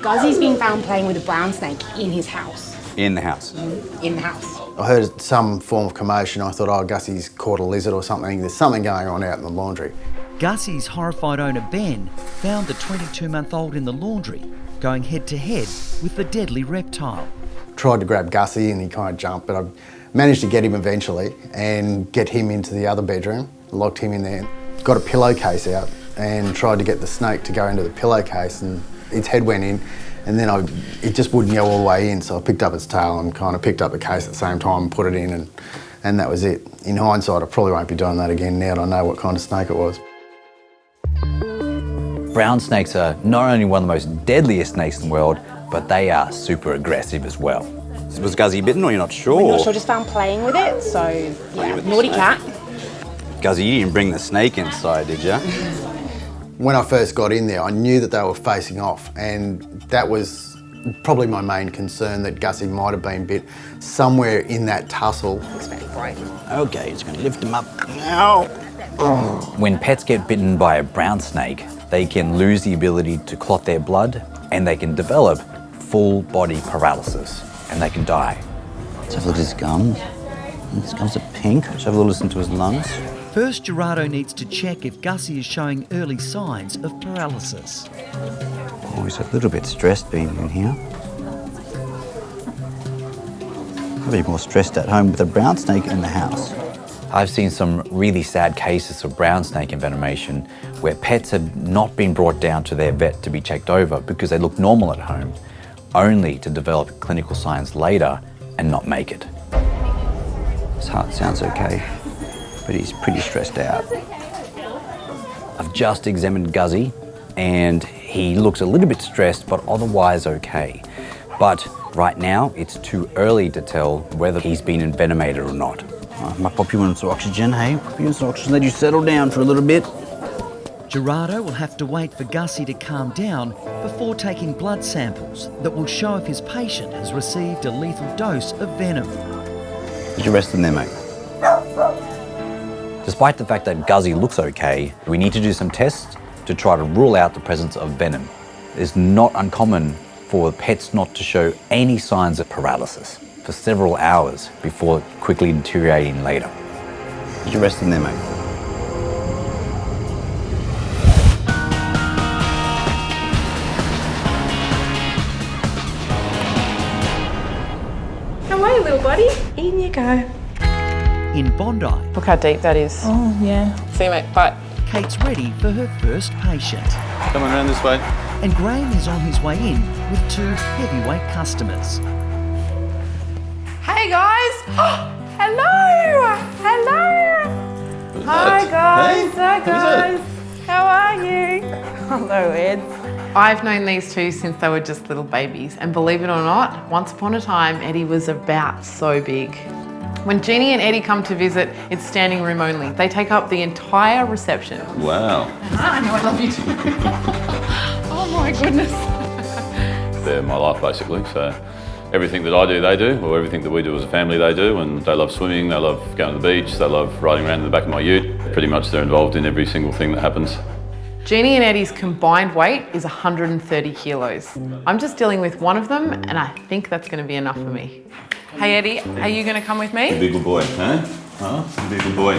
Gussy's been found playing with a brown snake in his house. In the house? In the house. I heard some form of commotion. I thought, oh, Gussy's caught a lizard or something. There's something going on out in the laundry. Gussy's horrified owner, Ben, found the 22-month-old in the laundry, going head-to-head with the deadly reptile. Tried to grab Gussy and he kind of jumped, but I managed to get him eventually and get him into the other bedroom, locked him in there, got a pillowcase out and tried to get the snake to go into the pillowcase, and its head went in, and then it just wouldn't go all the way in, so I picked up its tail and kind of picked up the case at the same time and put it in, and that was it. In hindsight, I probably won't be doing that again now that I know what kind of snake it was. Brown snakes are not only one of the most deadliest snakes in the world, but they are super aggressive as well. Was Gussy bitten or you're not sure? We're not sure, just found playing with it, so yeah, naughty cat. Gussy, you didn't bring the snake inside, did you? When I first got in there, I knew that they were facing off, and that was probably my main concern, that Gussy might have been bit somewhere in that tussle. It's very bright. Okay, just gonna lift him up now. When pets get bitten by a brown snake, they can lose the ability to clot their blood and they can develop full body paralysis and they can die. Let's have a look at his gums. His gums are pink. Let's have a listen to his lungs. First, Gerardo needs to check if Gussy is showing early signs of paralysis. Oh, he's a little bit stressed being in here. Probably more stressed at home with a brown snake in the house. I've seen some really sad cases of brown snake envenomation where pets had not been brought down to their vet to be checked over because they look normal at home, only to develop clinical signs later and not make it. His heart sounds okay, but he's pretty stressed out. I've just examined Gussy and he looks a little bit stressed but otherwise okay. But right now it's too early to tell whether he's been envenomated or not. I might pop you in some oxygen, hey? Pop you in some oxygen, let you settle down for a little bit. Gerardo will have to wait for Gussy to calm down before taking blood samples that will show if his patient has received a lethal dose of venom. Did you rest in there, mate? Despite the fact that Gussy looks okay, we need to do some tests to try to rule out the presence of venom. It's not uncommon for pets not to show any signs of paralysis for several hours before quickly deteriorating later. Did you rest in there, mate? How are you, little buddy? In you go. In Bondi, Look how deep that is. Oh, yeah. See you, mate. Bye. Kate's ready for her first patient. Come on around this way. And Graham is on his way in with two heavyweight customers. Hey, guys. Hello. Hello. Hi, guys. Hi, guys. How are you? Hello, Ed. I've known these two since they were just little babies. And believe it or not, once upon a time, Eddie was about so big. When Jeannie and Eddie come to visit, it's standing room only. They take up the entire reception. Wow. I know I love you too. Oh my goodness. They're my life, basically. So everything that I do, they do, or everything that we do as a family, they do. And they love swimming, they love going to the beach, they love riding around in the back of my ute. Pretty much they're involved in every single thing that happens. Jeannie and Eddie's combined weight is 130 kilos. I'm just dealing with one of them, and I think that's going to be enough for me. Hey Eddie, are you going to come with me? Be a good boy, huh? Huh? Be a good boy.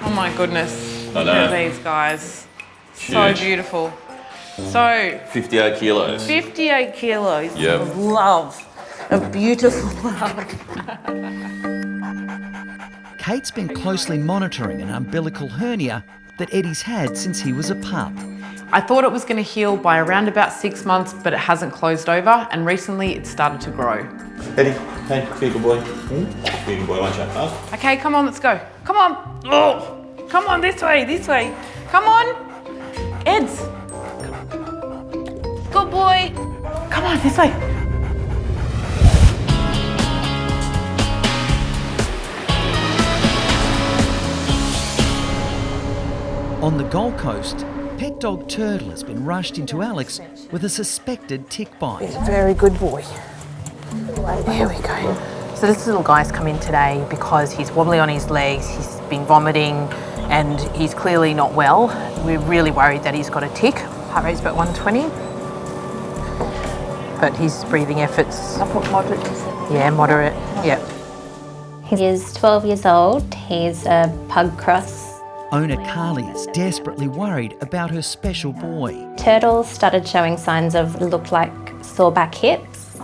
Oh my goodness. I Look know. at these guys. So Huge. beautiful. So, 58 kilos. 58 kilos Yep. of love. Of beautiful love. Kate's been closely monitoring an umbilical hernia that Eddie's had since he was a pup. I thought it was going to heal by around about 6 months, but it hasn't closed over, and recently it's started to grow. Eddie, hey, be a good boy. Be a good boy, won't you? Huh? Okay, come on, let's go. Come on. Oh, come on, this way, this way. Come on. Eds. Good boy. Come on, this way. On the Gold Coast, pet dog Turtle has been rushed into Alex with a suspected tick bite. Very good boy. There we go. So this little guy's come in today because he's wobbly on his legs, he's been vomiting, and he's clearly not well. We're really worried that he's got a tick. Heart rate's about 120. but his breathing efforts... I put moderate. Yeah, moderate, yeah. He is 12 years old. He's a pug cross. Owner Carly is desperately worried about her special boy. Turtle started showing signs of looked like sore back hips.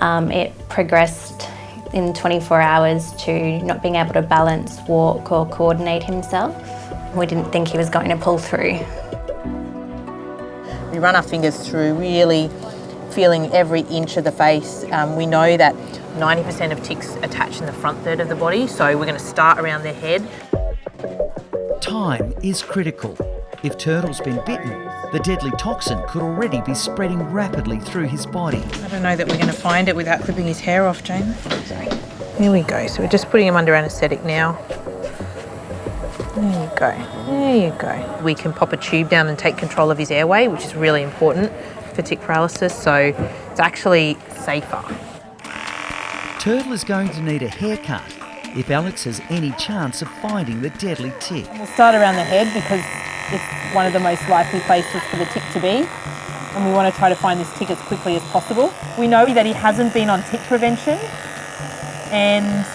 It progressed in 24 hours to not being able to balance, walk or coordinate himself. We didn't think he was going to pull through. We run our fingers through, really feeling every inch of the face. We know that 90% of ticks attach in the front third of the body, so we're going to start around their head. Time is critical. If Turtle's been bitten, the deadly toxin could already be spreading rapidly through his body. I don't know that we're going to find it without clipping his hair off, Jane. Here we go. So we're just putting him under anaesthetic now. There you go. There you go. We can pop a tube down and take control of his airway, which is really important for tick paralysis, so it's actually safer. Turtle is going to need a haircut if Alex has any chance of finding the deadly tick. We'll start around the head because it's one of the most likely places for the tick to be, and we want to try to find this tick as quickly as possible. We know that he hasn't been on tick prevention, and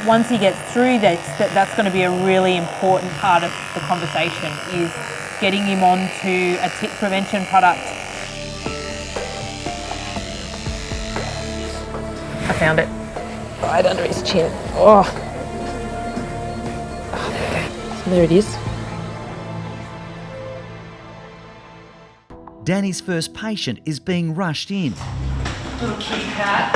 once he gets through this, that's going to be a really important part of the conversation, is getting him onto a tick prevention product. I found it. Right under his chin. Oh. So there it is. Danny's first patient is being rushed in. Little kitty cat.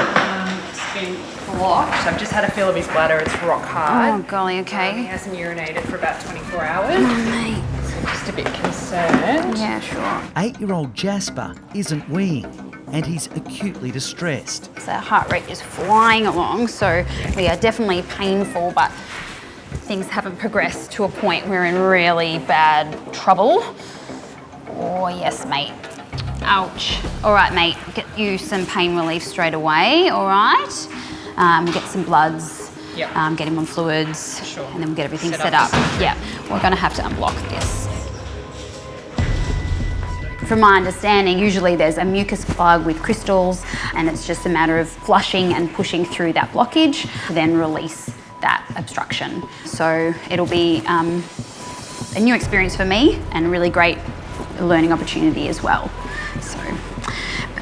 It's been blocked. I've just had a feel of his bladder. It's rock hard. Oh, golly, okay. He hasn't urinated for about 24 hours. Oh, mate. So just a bit concerned. Yeah, sure. 8-year-old Jasper isn't weeing, and he's acutely distressed. So our heart rate is flying along, so we are definitely painful, but things haven't progressed to a point we're in really bad trouble. Oh, yes, mate. Ouch. All right, mate, get you some pain relief straight away, all right? We'll get some bloods, Yep. Get him on fluids, Sure. and then we'll get everything Set set up. up. Yeah, we're gonna have to unblock this. From my understanding, usually there's a mucus plug with crystals, and it's just a matter of flushing and pushing through that blockage to then release that obstruction. So it'll be a new experience for me and a really great learning opportunity as well. So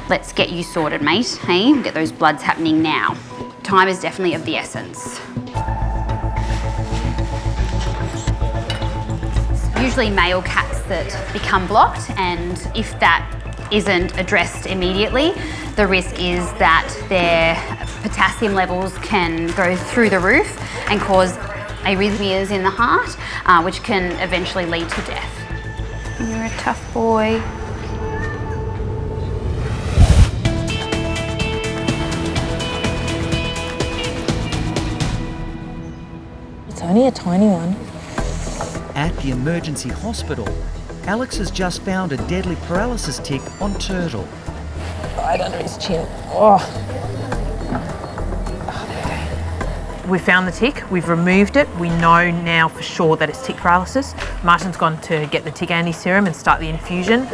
let's get you sorted, mate. Hey, get those bloods happening now. Time is definitely of the essence. Usually male cats that become blocked, and if that isn't addressed immediately, the risk is that their potassium levels can go through the roof and cause arrhythmias in the heart, which can eventually lead to death. You're a tough boy. It's only a tiny one. At the emergency hospital, Alex has just found a deadly paralysis tick on Turtle. Right under his chin. Oh. We found the tick, we've removed it. We know now for sure that it's tick paralysis. Martin's gone to get the tick anti-serum and start the infusion.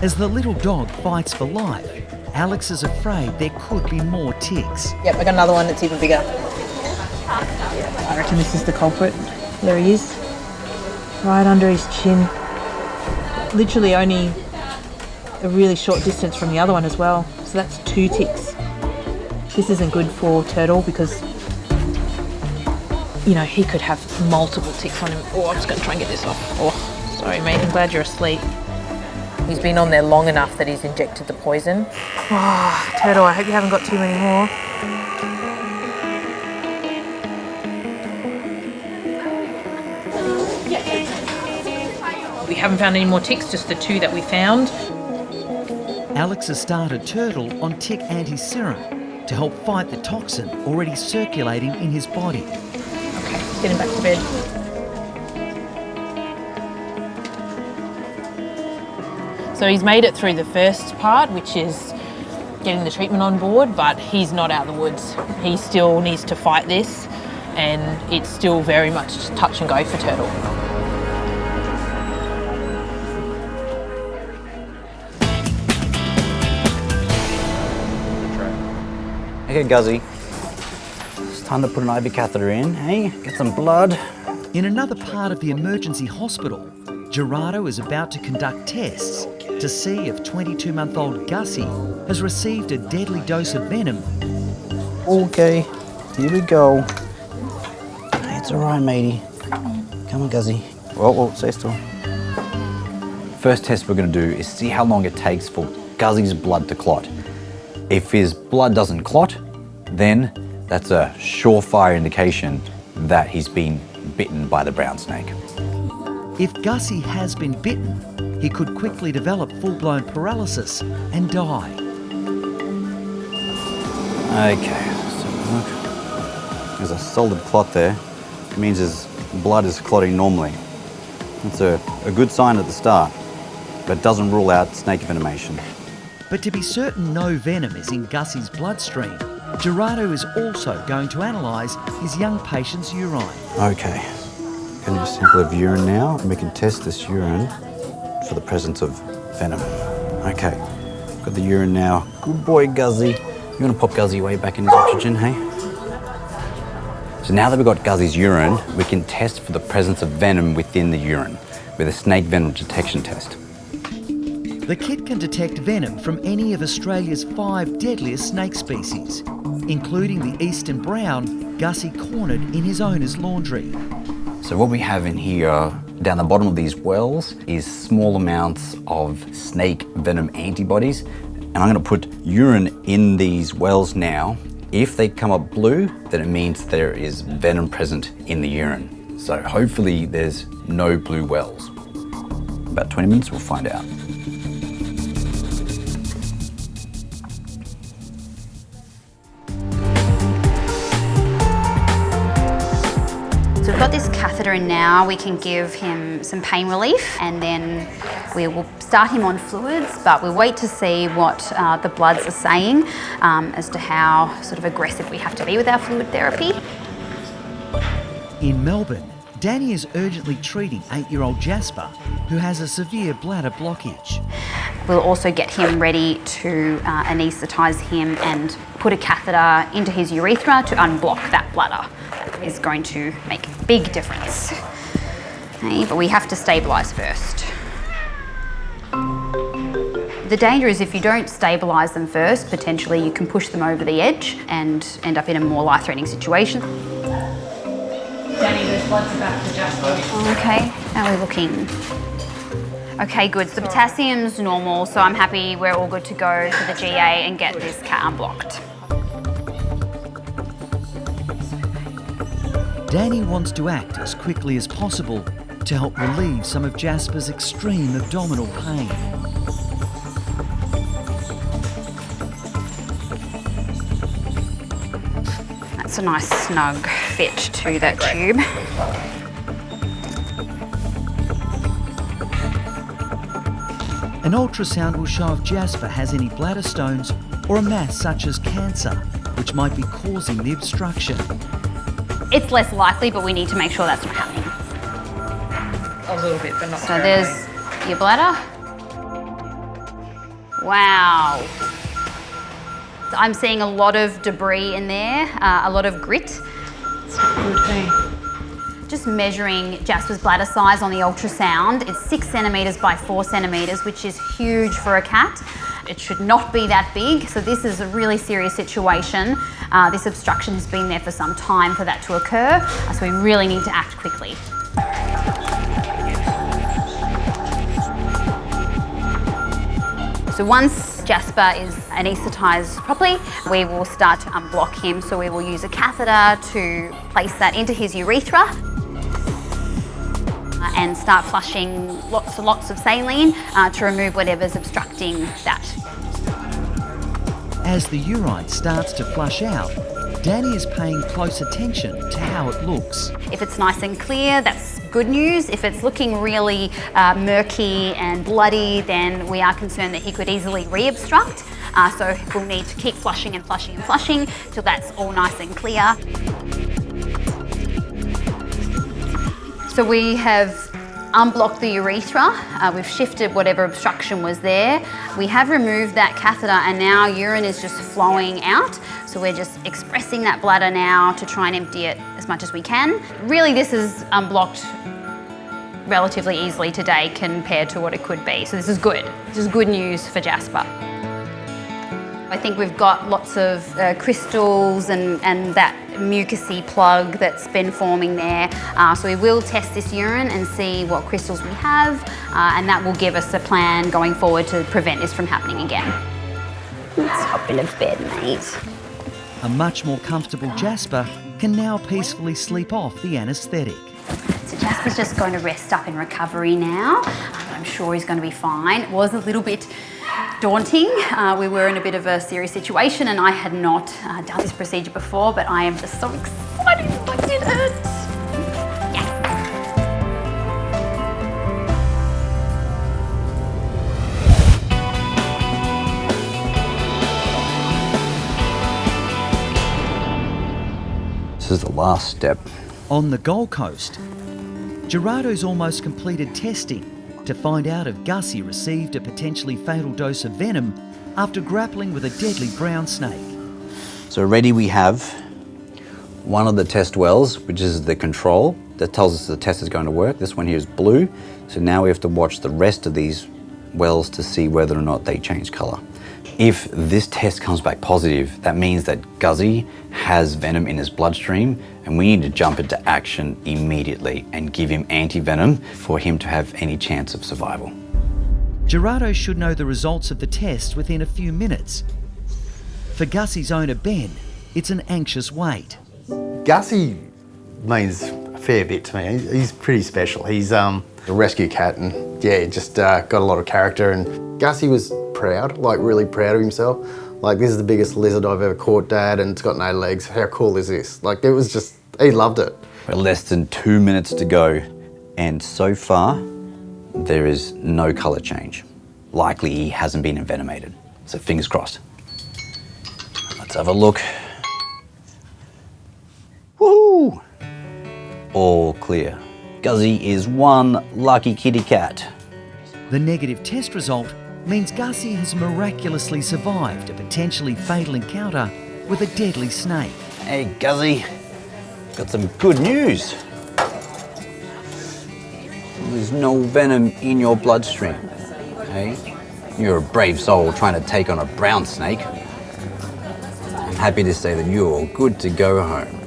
As the little dog fights for life, Alex is afraid there could be more ticks. Yep, I got another one that's even bigger. I reckon this is the culprit. There he is. Right under his chin. Literally only a really short distance from the other one as well. So that's 2 ticks. This isn't good for Turtle because, you know, he could have multiple ticks on him. Oh, I'm just going to try and get this off. Oh, sorry, mate. I'm glad you're asleep. He's been on there long enough that he's injected the poison. Oh, Turtle, I hope you haven't got too many more. We haven't found any more ticks, just the 2 that we found. Alex has started Turtle on tick anti-serum to help fight the toxin already circulating in his body. Okay, let's get him back to bed. So he's made it through the first part, which is getting the treatment on board, but he's not out of the woods. He still needs to fight this, and it's still very much touch and go for Turtle. Okay, Gussy. It's time to put an IV catheter in, hey? Get some blood. In another part of the emergency hospital, Gerardo is about to conduct tests to see if 22-month-old Gussy has received a deadly dose of venom. Okay, here we go. It's all right, matey. Come on, Gussy. Whoa, stay still. First test we're going to do is see how long it takes for Gussy's blood to clot. If his blood doesn't clot, then that's a surefire indication that he's been bitten by the brown snake. If Gussy has been bitten, he could quickly develop full-blown paralysis and die. Okay, so look. There's a solid clot there. It means his blood is clotting normally. That's a good sign at the start, but doesn't rule out snake venomation. But to be certain no venom is in Gussy's bloodstream, Gerardo is also going to analyse his young patient's urine. Okay, going to do a sample of urine now, and we can test this urine for the presence of venom. Okay, got the urine now. Good boy, Gussy. You want to pop Gussy away back in his oxygen, hey? So now that we've got Gussy's urine, we can test for the presence of venom within the urine with a snake venom detection test. The kit can detect venom from any of Australia's 5 deadliest snake species, including the eastern brown Gussy cornered in his owner's laundry. So what we have in here, down the bottom of these wells, is small amounts of snake venom antibodies. And I'm going to put urine in these wells now. If they come up blue, then it means there is venom present in the urine. So hopefully there's no blue wells. About 20 minutes, we'll find out. So we've got this catheter in now. We can give him some pain relief and then we will start him on fluids, but we'll wait to see what the bloods are saying as to how sort of aggressive we have to be with our fluid therapy. In Melbourne, Danny is urgently treating 8-year-old Jasper, who has a severe bladder blockage. We'll also get him ready to anaesthetise him and put a catheter into his urethra to unblock that bladder. That is going to make a big difference. Okay, but we have to stabilise first. The danger is if you don't stabilise them first, potentially you can push them over the edge and end up in a more life-threatening situation. Danny, those bloods are back to Jasper. Okay, how are we looking? Okay, good. So the potassium's normal, so I'm happy we're all good to go to the GA and get this cat unblocked. Danny wants to act as quickly as possible to help relieve some of Jasper's extreme abdominal pain. That's a nice snug fit to that tube. An ultrasound will show if Jasper has any bladder stones or a mass such as cancer, which might be causing the obstruction. It's less likely, but we need to make sure that's not happening. A little bit, but not So there's your bladder. Wow. I'm seeing a lot of debris in there, a lot of grit. It's a good thing. Just measuring Jasper's bladder size on the ultrasound, it's 6 centimetres by 4 centimetres, which is huge for a cat. It should not be that big, so this is a really serious situation. This obstruction has been there for some time for that to occur, so we really need to act quickly. So once Jasper is anaesthetised properly, we will start to unblock him. So we will use a catheter to place that into his urethra and start flushing lots of saline to remove whatever's obstructing that. As the urine starts to flush out, Danny is paying close attention to how it looks. If it's nice and clear, that's good news. If it's looking really murky and bloody, then we are concerned that he could easily re-obstruct. So we'll need to keep flushing and flushing and flushing till that's all nice and clear. So we have unblocked the urethra. We've shifted whatever obstruction was there. We have removed that catheter and now urine is just flowing out. So we're just expressing that bladder now to try and empty it as much as we can. Really, this is unblocked relatively easily today compared to what it could be. So this is good. This is good news for Jasper. I think we've got lots of crystals and that mucousy plug that's been forming there. So we will test this urine and see what crystals we have, and that will give us a plan going forward to prevent this from happening again. Let's hop into bed, mate. A much more comfortable Jasper can now peacefully sleep off the anaesthetic. So Jasper's just going to rest up in recovery now. I'm sure he's going to be fine. It was a little bit daunting. We were in a bit of a serious situation and I had not done this procedure before, but I am just so excited. Like it hurts. Yeah. This is the last step. On the Gold Coast, Gerardo's almost completed testing to find out if Gussy received a potentially fatal dose of venom after grappling with a deadly brown snake. So already we have one of the test wells, which is the control that tells us the test is going to work. This one here is blue. So now we have to watch the rest of these wells to see whether or not they change colour. If this test comes back positive, that means that Gussy has venom in his bloodstream and we need to jump into action immediately and give him anti-venom for him to have any chance of survival. Gerardo should know the results of the test within a few minutes. For Gussy's owner, Ben, it's an anxious wait. Gussy means a fair bit to me. He's pretty special. He's a rescue cat and yeah, just got a lot of character, and Gussy was proud, like really proud of himself. Like, this is the biggest lizard I've ever caught, Dad, and it's got no legs. How cool is this? Like, it was just, he loved it. We're less than 2 minutes to go, and so far, there is no colour change. Likely he hasn't been envenomated, so fingers crossed. Let's have a look. Woohoo! All clear. Gussy is one lucky kitty cat. The negative test result means Gussy has miraculously survived a potentially fatal encounter with a deadly snake. Hey Gussy, got some good news. There's no venom in your bloodstream. Hey, you're a brave soul trying to take on a brown snake. I'm happy to say that you're all good to go home.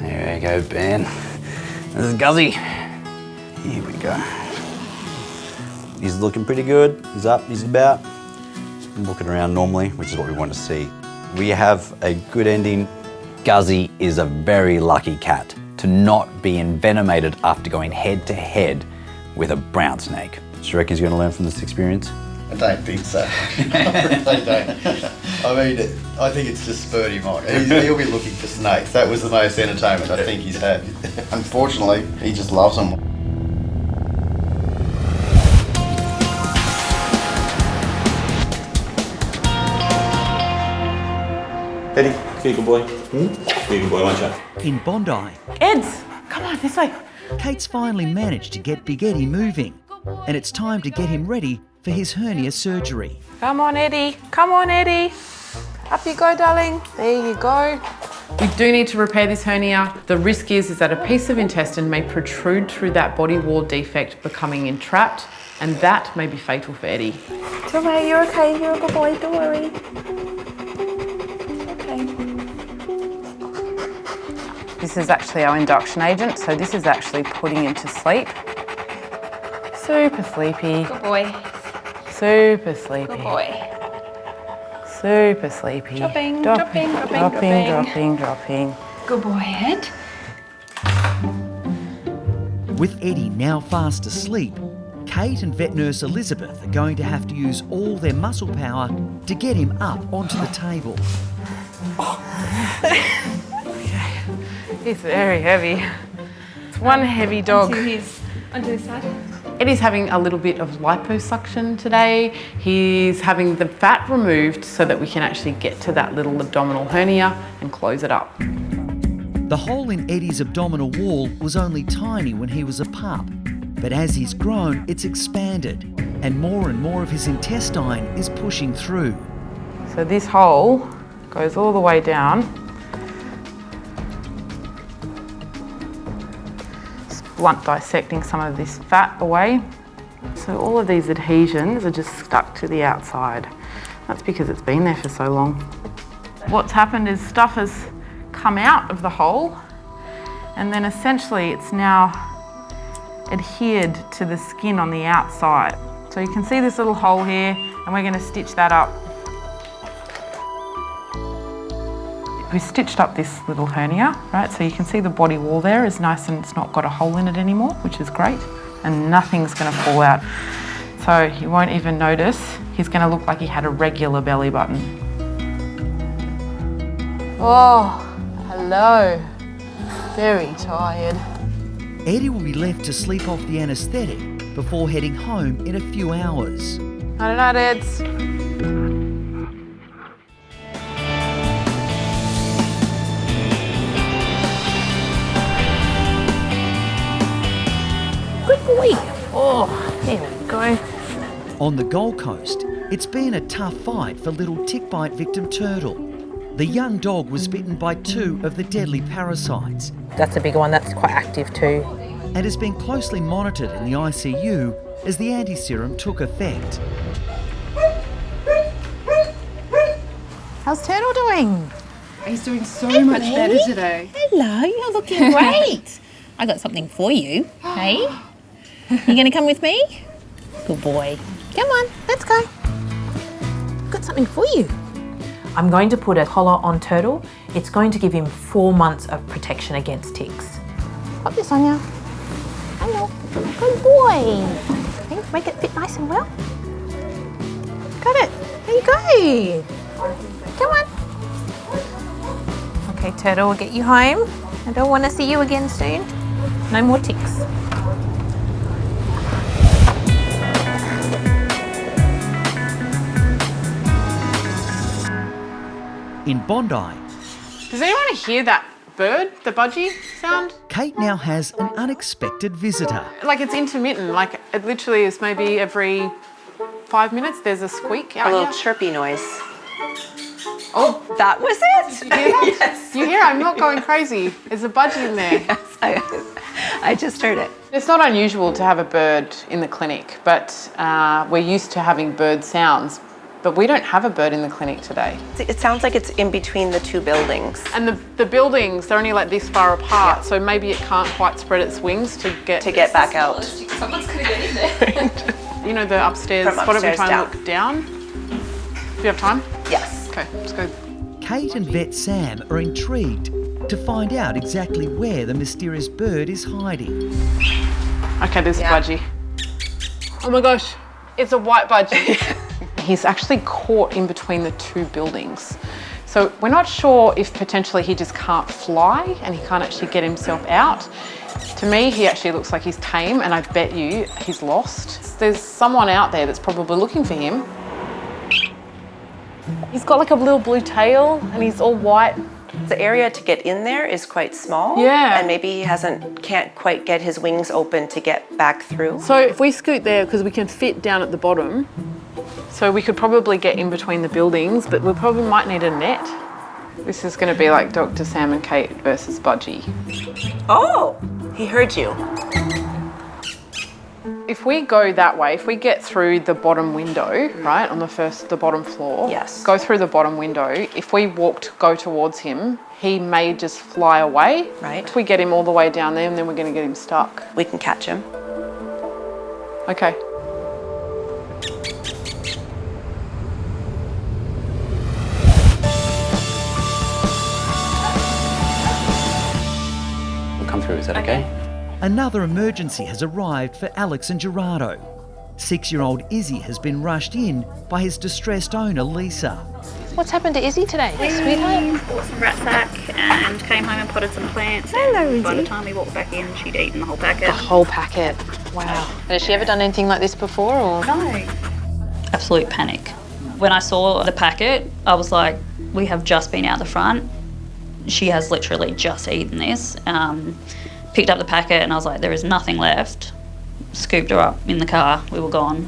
Here we go, Ben. This is Gussy. Here we go. He's looking pretty good. He's up, he's about. Looking around normally, which is what we want to see. We have a good ending. Gussy is a very lucky cat to not be envenomated after going head to head with a brown snake. Do you reckon he's going to learn from this experience? I don't think so. I really don't. I mean, I think it's just spurred him on. He'll be looking for snakes. That was the most entertainment I think he's had. Unfortunately, he just loves them. Eddie, be a good boy. Be a good boy, won't you? In Bondi, Eds, come on, this way. Kate's finally managed to get Big Eddie moving, and it's time to get him ready for his hernia surgery. Come on, Eddie. Come on, Eddie. Up you go, darling. There you go. We do need to repair this hernia. The risk is that a piece of intestine may protrude through that body wall defect, becoming entrapped, and that may be fatal for Eddie. It's okay, you're okay. You're a good boy, don't worry. This is actually our induction agent, so this is actually putting him to sleep. Super sleepy. Good boy. Super sleepy. Good boy. Super sleepy. Dropping, dropping, dropping, dropping, dropping. dropping, dropping. Good boy, Ed. With Eddie now fast asleep, Kate and vet nurse Elizabeth are going to have to use all their muscle power to get him up onto the table. He's very heavy. It's one heavy dog. Onto his side. Eddie's having a little bit of liposuction today. He's having the fat removed so that we can actually get to that little abdominal hernia and close it up. The hole in Eddie's abdominal wall was only tiny when he was a pup, but as he's grown, it's expanded, and more of his intestine is pushing through. So this hole goes all the way down. It's blunt dissecting some of this fat away. So all of these adhesions are just stuck to the outside. That's because it's been there for so long. What's happened is stuff has come out of the hole, and then essentially it's now adhered to the skin on the outside. So you can see this little hole here, and we're going to stitch that up. We stitched up this little hernia, right? So you can see the body wall there is nice and it's not got a hole in it anymore, which is great, and nothing's going to fall out. So you won't even notice. He's going to look like he had a regular belly button. Oh, hello. Very tired. Eddie will be left to sleep off the anaesthetic before heading home in a few hours. Night night, Eds. Good boy. Oh, there we go. On the Gold Coast, it's been a tough fight for little tick bite victim Turtle. The young dog was bitten by 2 of the deadly parasites. That's a big one, that's quite active too. And has been closely monitored in the ICU as the anti-serum took effect. How's Turtle doing? He's doing so much better today. Hello, you're looking great. I got something for you. Hey, you gonna come with me? Good boy. Come on, let's go. I've got something for you. I'm going to put a collar on Turtle. It's going to give him 4 months of protection against ticks. Pop this on you. Hello. Good boy. Okay, make it fit nice and well. Got it. There you go. Come on. Okay, Turtle, we'll get you home. I don't want to see you again soon. No more ticks. In Bondi, Does anyone hear that bird, the budgie sound? Kate now has an unexpected visitor. Like it's intermittent, like it literally is maybe every 5 minutes there's a squeak out A little here. chirpy noise. Oh, That was it? you hear? Yes. You hear? I'm not going crazy. There's a budgie in there. Yes, I just heard it. It's not unusual to have a bird in the clinic, but we're used to having bird sounds. But we don't have a bird in the clinic today. It sounds like it's in between the 2 buildings. And the buildings, they're only like this far apart, so maybe it can't quite spread its wings to get back out. Someone's gonna get in there. You know, the upstairs. From Why don't we upstairs try and down. look down? Do you have time? Yes. Okay, let's go. Kate and Vet Sam are intrigued to find out exactly where the mysterious bird is hiding. Okay, there's a budgie. Oh my gosh, it's a white budgie. He's actually caught in between the 2 buildings. So we're not sure if potentially he just can't fly and he can't actually get himself out. To me, he actually looks like he's tame, and I bet you he's lost. There's someone out there that's probably looking for him. He's got like a little blue tail and he's all white. The area to get in there is quite small. Yeah. And maybe he can't quite get his wings open to get back through. So if we scoot there, because we can fit down at the bottom, so we could probably get in between the buildings, but we probably might need a net. This is going to be like Dr. Sam and Kate versus Budgie. Oh, he heard you. If we go that way, if we get through the bottom window, right, on the bottom floor, Yes. go through the bottom window, if we go towards him, he may just fly away. Right. If we get him all the way down there, then we're going to get him stuck. We can catch him. Okay. We'll come through, is that okay? Another emergency has arrived for Alex and Gerardo. 6-year-old Izzy has been rushed in by his distressed owner, Lisa. What's happened to Izzy today, sweetheart? Bought some rat sack and came home and potted some plants. Hello, and by Izzy. the time we walked back in, she'd eaten the whole packet. The whole packet. Wow. Has she ever done anything like this before, or? No. Absolute panic. When I saw the packet, I was like, we have just been out the front she has literally just eaten this. Picked up the packet and I was like, there is nothing left. Scooped her up in the car, we were gone.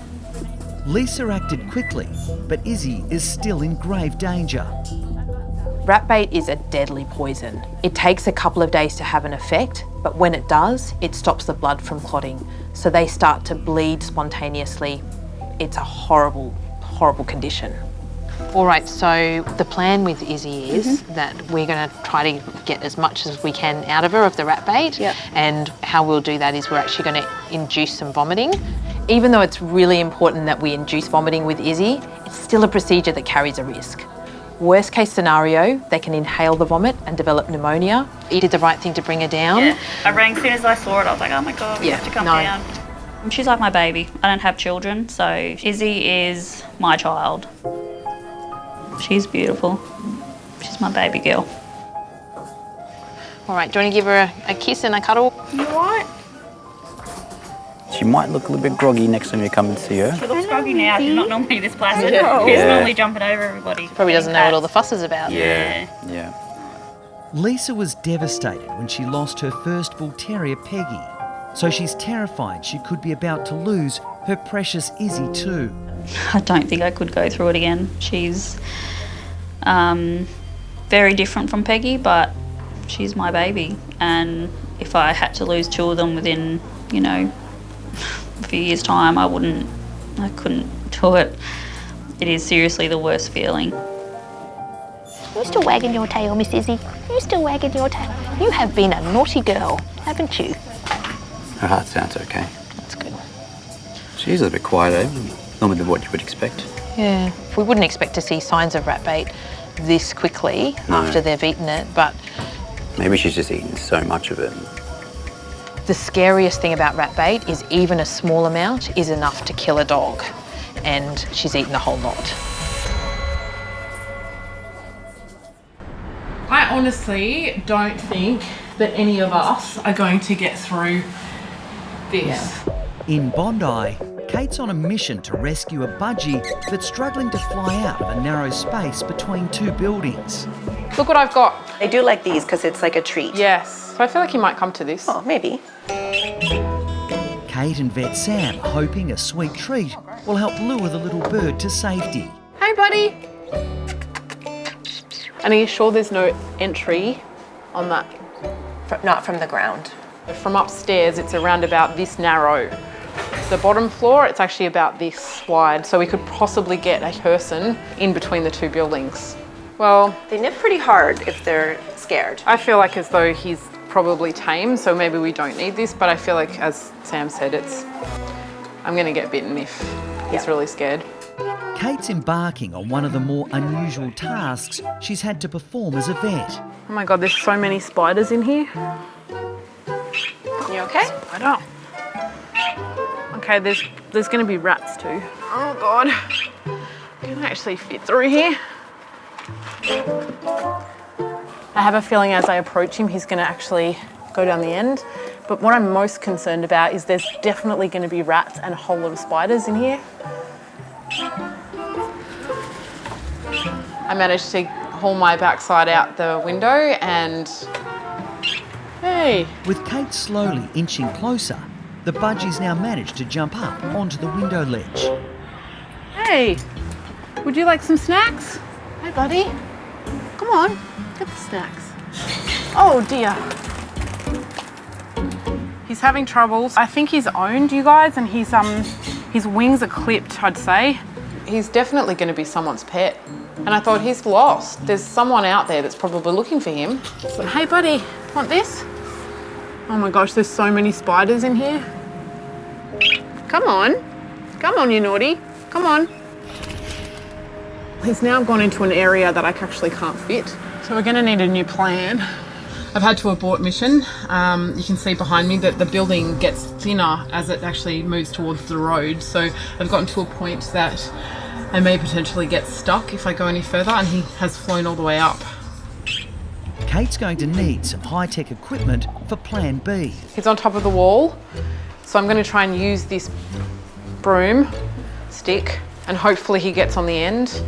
Lisa acted quickly, but Izzy is still in grave danger. Rat bait is a deadly poison. It takes a couple of days to have an effect, but when it does, it stops the blood from clotting. So they start to bleed spontaneously. It's a horrible, horrible condition. All right, so the plan with Izzy is that we're going to try to get as much as we can out of her of the rat bait. Yep. And how we'll do that is we're actually going to induce some vomiting. Even though it's really important that we induce vomiting with Izzy, it's still a procedure that carries a risk. Worst case scenario, they can inhale the vomit and develop pneumonia. It did the right thing to bring her down. Yeah. I rang as soon as I saw it. I was like, oh my God, we have to come down. She's like my baby. I don't have children, so Izzy is my child. She's beautiful. She's my baby girl. All right, do you want to give her a kiss and a cuddle? You all right? She might look a little bit groggy next time you come and see her. She looks groggy now. She's not normally this placid. Yeah. She's normally jumping over everybody. Probably doesn't know what all the fuss is about. Yeah. Lisa was devastated when she lost her first bull terrier, Peggy. So she's terrified she could be about to lose her precious Izzy too. I don't think I could go through it again. She's very different from Peggy, but she's my baby. And if I had to lose two of them within, you know, a few years' time, I couldn't do it. It is seriously the worst feeling. You're still wagging your tail, Miss Izzy. You're still wagging your tail. You have been a naughty girl, haven't you? Her heart sounds okay. That's good. She's a little bit quieter, normally than what you would expect. Yeah, we wouldn't expect to see signs of rat bait this quickly after they've eaten it, but... Maybe she's just eaten so much of it. The scariest thing about rat bait is even a small amount is enough to kill a dog, and she's eaten a whole lot. I honestly don't think that any of us are going to get through this. In Bondi, Kate's on a mission to rescue a budgie that's struggling to fly out of a narrow space between two buildings. Look what I've got. I do like these because it's like a treat. Yes. So I feel like he might come to this. Oh, maybe. Kate and Vet Sam are hoping a sweet treat will help lure the little bird to safety. Hey, buddy. And are you sure there's no entry on that? Not from the ground. From upstairs, it's around about this narrow. The bottom floor, it's actually about this wide, so we could possibly get a person in between the two buildings. Well, they nip pretty hard if they're scared. I feel like as though he's probably tame, so maybe we don't need this, but I feel like, as Sam said, I'm gonna get bitten if he's really scared. Kate's embarking on one of the more unusual tasks she's had to perform as a vet. Oh my God, there's so many spiders in here. You okay? Spider. Okay, there's gonna be rats too. Oh God, can I actually fit through here? I have a feeling as I approach him, he's gonna actually go down the end. But what I'm most concerned about is there's definitely gonna be rats and a whole lot of spiders in here. I managed to haul my backside out the window and... Hey! With Kate slowly inching closer, the budgie's now managed to jump up onto the window ledge. Hey! Would you like some snacks? Hey, buddy. Come on, get the snacks. Oh dear. He's having troubles. I think he's owned, you guys, and his wings are clipped, I'd say. He's definitely going to be someone's pet. And I thought, he's lost. There's someone out there that's probably looking for him. But, hey, buddy, want this? Oh my gosh, there's so many spiders in here. Come on, you naughty. Come on. He's now gone into an area that I actually can't fit. So we're gonna need a new plan. I've had to abort mission. You can see behind me that the building gets thinner as it actually moves towards the road. So I've gotten to a point that I may potentially get stuck if I go any further, and he has flown all the way up. Kate's going to need some high-tech equipment for Plan B. He's on top of the wall, so I'm going to try and use this broom stick, and hopefully he gets on the end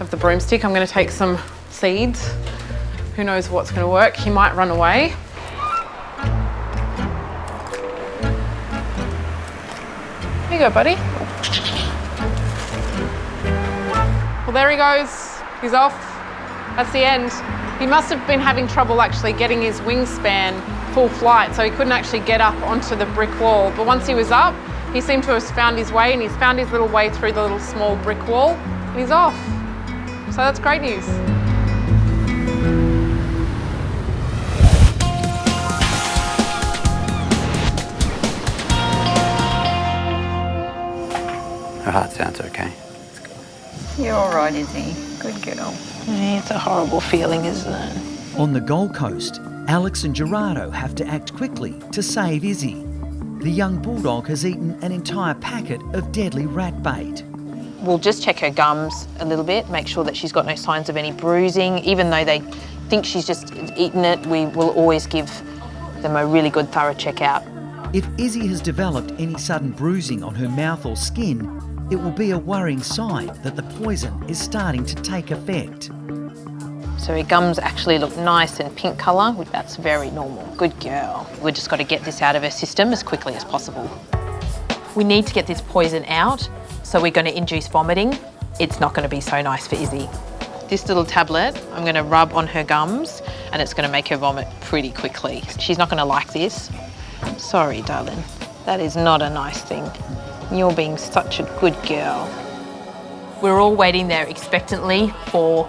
of the broomstick. I'm going to take some seeds Who knows what's going to work? He might run away. Here you go, buddy. Well, there he goes. He's off. That's the end. He must have been having trouble actually getting his wingspan full flight, so he couldn't actually get up onto the brick wall. But once he was up, he seemed to have found his way, and he's found his little way through the little small brick wall, and he's off. So that's great news. Her heart sounds okay. You're all right, Izzy. Good girl. It's a horrible feeling, isn't it? On the Gold Coast, Alex and Gerardo have to act quickly to save Izzy. The young bulldog has eaten an entire packet of deadly rat bait. We'll just check her gums a little bit, make sure that she's got no signs of any bruising. Even though they think she's just eaten it, we will always give them a really good thorough check out. If Izzy has developed any sudden bruising on her mouth or skin, it will be a worrying sign that the poison is starting to take effect. So her gums actually look nice and pink colour. That's very normal. Good girl. We've just got to get this out of her system as quickly as possible. We need to get this poison out, so we're going to induce vomiting. It's not going to be so nice for Izzy. This little tablet, I'm going to rub on her gums, and it's going to make her vomit pretty quickly. She's not going to like this. Sorry, darling. That is not a nice thing. You're being such a good girl. We're all waiting there expectantly for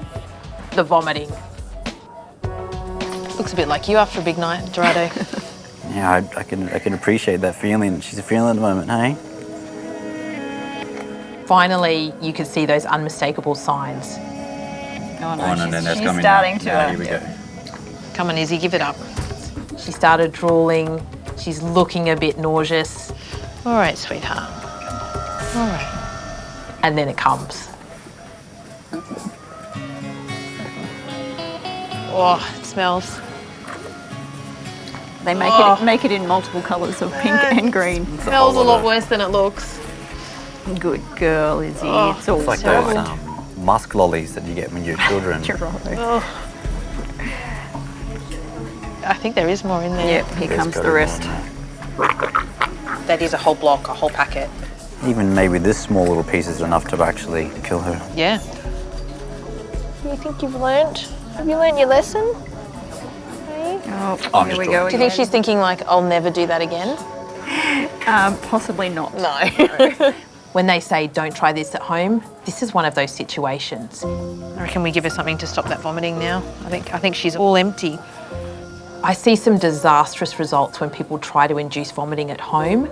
the vomiting. Looks a bit like you after a big night, Gerardo. Yeah, I can appreciate that feeling that she's feeling at the moment, hey? Finally, you can see those unmistakable signs. Oh no, she's coming starting now. to. Yeah, here we go. Come on, Izzy, give it up. She started drooling. She's looking a bit nauseous. All right, sweetheart. All right. And then it comes. Oh, it smells. They make it in multiple colours of pink and green. It smells a lot worse than it looks. Good girl, Izzy. It's all It's like those musk lollies that you get when you're children. Oh. I think there is more in there. Yep, here comes the rest. That is a whole block, a whole packet. Even maybe this small little piece is enough to actually kill her. Yeah. You think you've learnt? Have you learnt your lesson? Oh, I'm here we just go. Do you think she's thinking like, I'll never do that again? Possibly not. No. When they say don't try this at home, this is one of those situations. I reckon we give her something to stop that vomiting now. I think she's all empty. I see some disastrous results when people try to induce vomiting at home.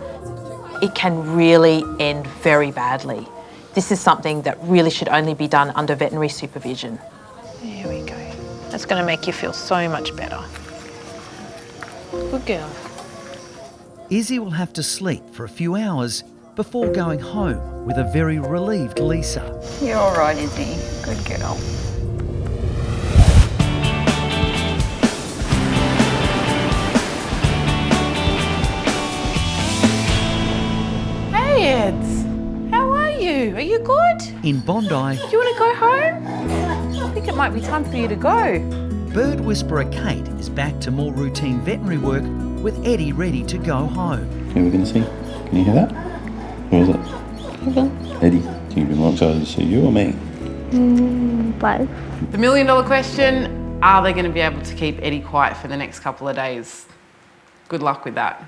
It can really end very badly. This is something that really should only be done under veterinary supervision. There we go. That's going to make you feel so much better. Good girl. Izzy will have to sleep for a few hours before going home with a very relieved Lisa. You're all right, Izzy. Good girl. Hey, Eds. How are you? Are you good? In Bondi, Do you want to go home? I think it might be time for you to go. bird whisperer Kate is back to more routine veterinary work with Eddie ready to go home. Who are we going to see? Can you hear that? Who is it? Eddie. Do you think you'd be more excited to see you or me? Both. The $1 million question, are they going to be able to keep Eddie quiet for the next couple of days? Good luck with that.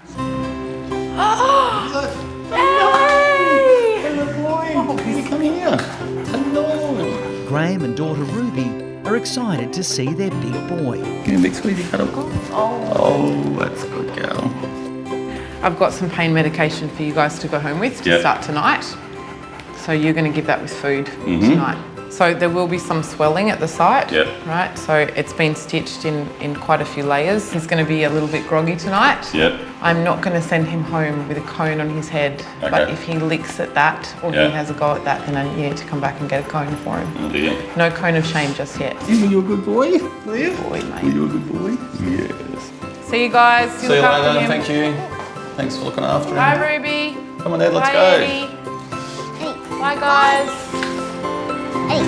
Hello, boy. Come here. Hello. Graham and daughter Ruby are excited to see their big boy. Give me a big squeezy cuddle. Oh, that's a good girl. I've got some pain medication for you guys to go home with to start tonight. So you're going to give that with food tonight. So there will be some swelling at the site, right? So it's been stitched in quite a few layers. He's going to be a little bit groggy tonight. I'm not going to send him home with a cone on his head, but if he licks at that or he has a go at that, then I need to come back and get a cone for him. Oh dear. No cone of shame just yet. Were you a good boy? Good boy, mate. Were you a good boy? Yes. See you guys. See you later. Thank you. Thanks for looking after him. Bye, Ruby. Come on, Ed, let's Bye, go. Eddie. Bye, guys. Hey.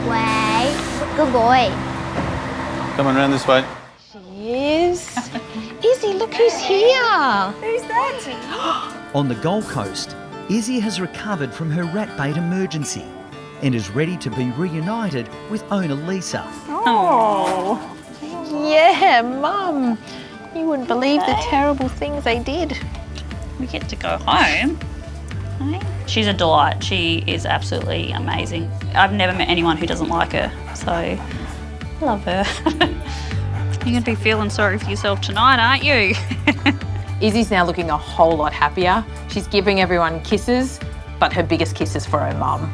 Wait. Good boy. Come on around this way. She is. Izzy, look who's here. Who's that? On the Gold Coast, Izzy has recovered from her rat bait emergency and is ready to be reunited with owner Lisa. Oh. Yeah, Mum. You wouldn't believe the terrible things they did. We get to go home. She's a delight. She is absolutely amazing. I've never met anyone who doesn't like her, so I love her. You're going to be feeling sorry for yourself tonight, aren't you? Izzy's now looking a whole lot happier. She's giving everyone kisses, but her biggest kiss is for her mum.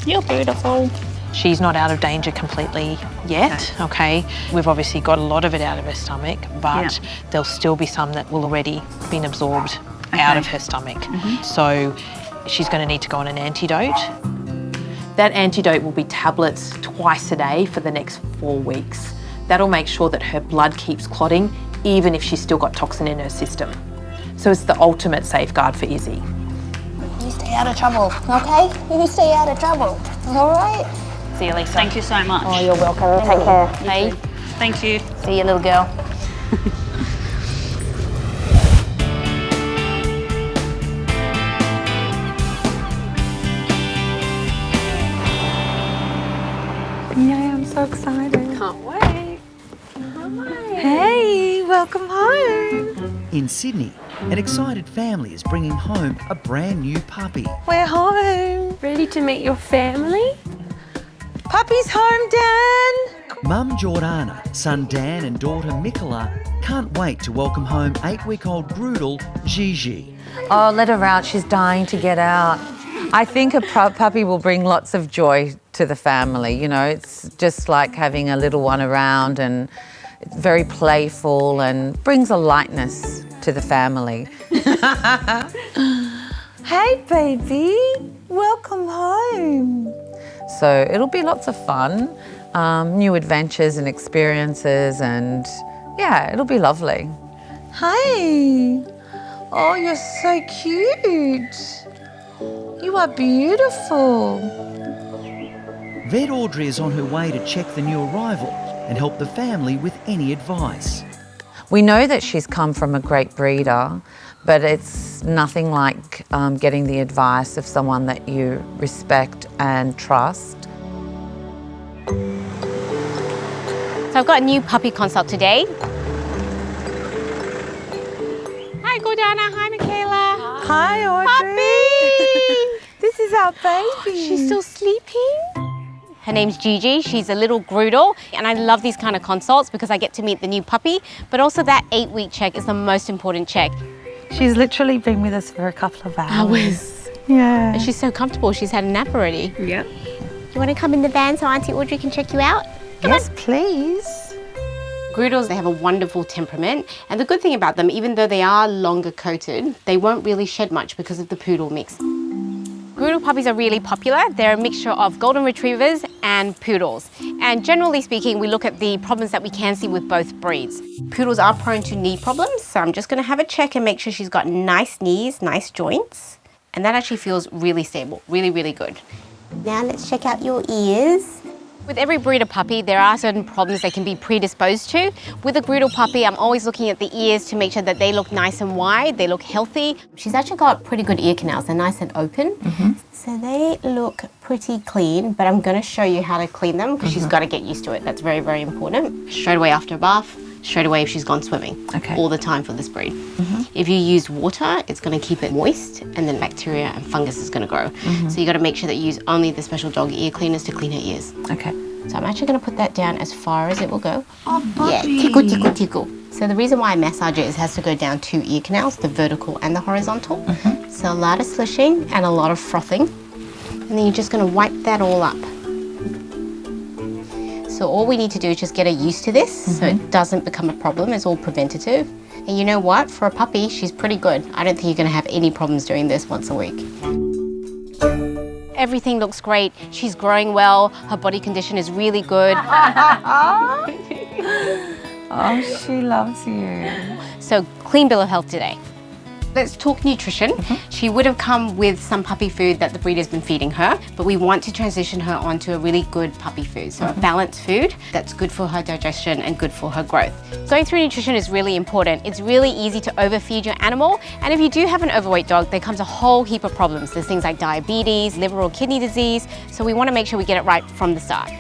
You're beautiful. She's not out of danger completely yet, okay? We've obviously got a lot of it out of her stomach, but there'll still be some that will already been absorbed out of her stomach. So she's going to need to go on an antidote. That antidote will be tablets twice a day for the next 4 weeks. That'll make sure that her blood keeps clotting, even if she's still got toxin in her system. So it's the ultimate safeguard for Izzy. You stay out of trouble, okay? You stay out of trouble, all right? See you, Lisa. Thank you so much. Oh, you're welcome. Take care. Hey. Thank you. See you, little girl. Yay, I'm so excited. Can't wait. Hey, welcome home. In Sydney, an excited family is bringing home a brand new puppy. We're home. Ready to meet your family? Puppy's home, Dan. Mum Jordana, son Dan and daughter Mikola can't wait to welcome home 8-week-old Groodle Gigi. Oh, let her out. She's dying to get out. I think a puppy will bring lots of joy to the family. You know, it's just like having a little one around, and it's very playful and brings a lightness to the family. Hey, baby. Welcome home. So it'll be lots of fun, new adventures and experiences, and yeah, it'll be lovely. Hey. Oh, you're so cute. You are beautiful. Vet Audrey is on her way to check the new arrival and help the family with any advice. We know that she's come from a great breeder, but it's nothing like getting the advice of someone that you respect and trust. So I've got a new puppy consult today. Hi, Jordana. Hi, Michaela. Hi, Audrey. Puppy! This is our baby. She's still sleeping. Her name's Gigi. She's a little Groodle, and I love these kind of consults because I get to meet the new puppy, but also that 8-week check is the most important check. She's literally been with us for a couple of hours. Hours. Yeah. And she's so comfortable. She's had a nap already. Yep. You want to come in the van so Auntie Audrey can check you out? Yes, please. Groodles, they have a wonderful temperament, and the good thing about them, even though they are longer coated, they won't really shed much because of the poodle mix. Groodle puppies are really popular. They're a mixture of golden retrievers and poodles. And generally speaking, we look at the problems that we can see with both breeds. Poodles are prone to knee problems, so I'm just going to have a check and make sure she's got nice knees, nice joints. And that actually feels really stable, really, really good. Now let's check out your ears. With every breed of puppy, there are certain problems they can be predisposed to. With a Groodle puppy, I'm always looking at the ears to make sure that they look nice and wide, they look healthy. She's actually got pretty good ear canals. They're nice and open. So they look pretty clean, but I'm going to show you how to clean them because she's got to get used to it. That's very, very important. Straight away after a bath, straight away if she's gone swimming. Okay. All the time for this breed. If you use water, it's going to keep it moist, and then bacteria and fungus is going to grow. So you got to make sure that you use only the special dog ear cleaners to clean her ears. Okay. So I'm actually going to put that down as far as it will go. Oh, yeah, tickle, tickle, tickle. So the reason why I massage it is it has to go down 2 ear canals, the vertical and the horizontal. So a lot of slishing and a lot of frothing. And then you're just going to wipe that all up. So all we need to do is just get her used to this so it doesn't become a problem. It's all preventative. And you know what? For a puppy, she's pretty good. I don't think you're going to have any problems doing this once a week. Everything looks great. She's growing well. Her body condition is really good. Oh, she loves you. So clean bill of health today. Let's talk nutrition. She would have come with some puppy food that the breeder's been feeding her, but we want to transition her onto a really good puppy food. So a balanced food that's good for her digestion and good for her growth. Going through nutrition is really important. It's really easy to overfeed your animal. And if you do have an overweight dog, there comes a whole heap of problems. There's things like diabetes, liver or kidney disease. So we want to make sure we get it right from the start.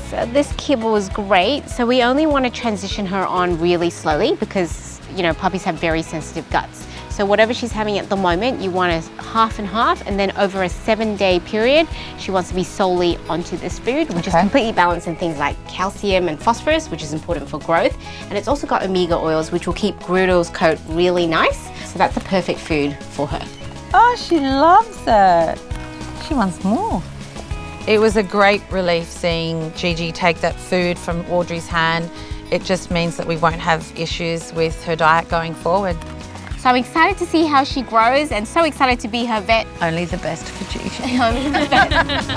So this kibble is great. So we only want to transition her on really slowly because, you know, puppies have very sensitive guts. So whatever she's having at the moment, you want to half and half, and then over a 7-day period, she wants to be solely onto this food, which is completely balanced in things like calcium and phosphorus, which is important for growth. And it's also got omega oils, which will keep Groodle's coat really nice. So that's the perfect food for her. Oh, she loves it. She wants more. It was a great relief seeing Gigi take that food from Audrey's hand. It just means that we won't have issues with her diet going forward. So I'm excited to see how she grows and so excited to be her vet. Only the best for Gigi. Only the best.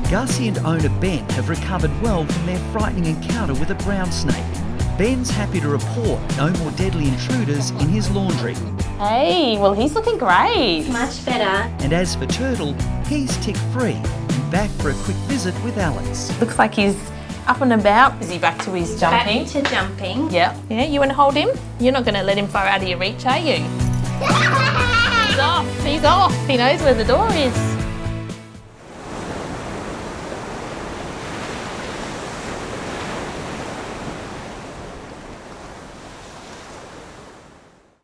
Gussy and owner Ben have recovered well from their frightening encounter with a brown snake. Ben's happy to report no more deadly intruders in his laundry. Hey, well he's looking great. Much better. And as for Turtle, he's tick-free and back for a quick visit with Alex. Looks like he's up and about. Is he back to his jumping? Back to jumping. Yeah. Yeah, you want to hold him? You're not going to let him far out of your reach, are you? He's off. He's off. He knows where the door is.